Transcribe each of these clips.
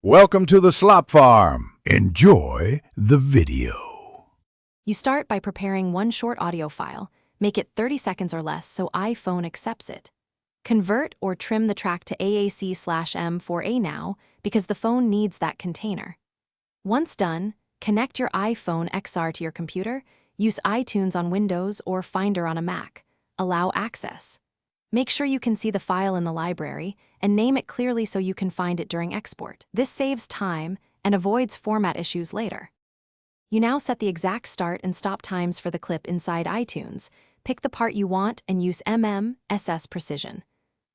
Welcome to the Slop Farm. Enjoy the video. You start by preparing one short audio file. Make it 30 seconds or less so iPhone accepts it. Convert or trim the track to AAC/M4A now because the phone needs that container. Once done, connect your iPhone XR to your computer. Use iTunes on Windows or Finder on a Mac. Allow access. Make sure you can see the file in the library and name it clearly so you can find it during export. This saves time and avoids format issues later. You now set the exact start and stop times for the clip inside iTunes. Pick the part you want and use SS Precision.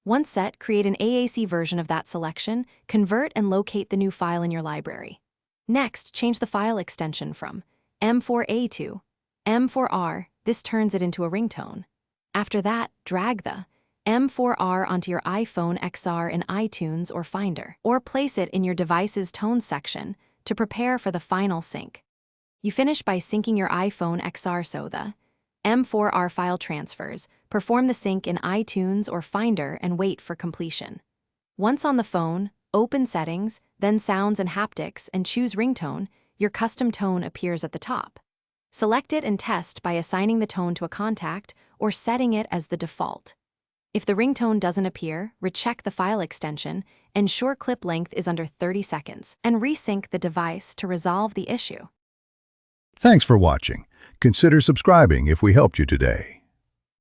Once set, create an AAC version of that selection, convert and locate the new file in your library. Next, change the file extension from M4A to M4R. This turns it into a ringtone. After that, drag the M4R onto your iPhone XR in iTunes or Finder, or place it in your device's tone section to prepare for the final sync. You finish by syncing your iPhone XR so the M4R file transfers. Perform the sync in iTunes or Finder and wait for completion. Once on the phone, open Settings, then Sounds and Haptics and choose Ringtone. Your custom tone appears at the top. Select it and test by assigning the tone to a contact or setting it as the default. If the ringtone doesn't appear, recheck the file extension, ensure clip length is under 30 seconds, and resync the device to resolve the issue. Thanks for watching. Consider subscribing if we helped you today.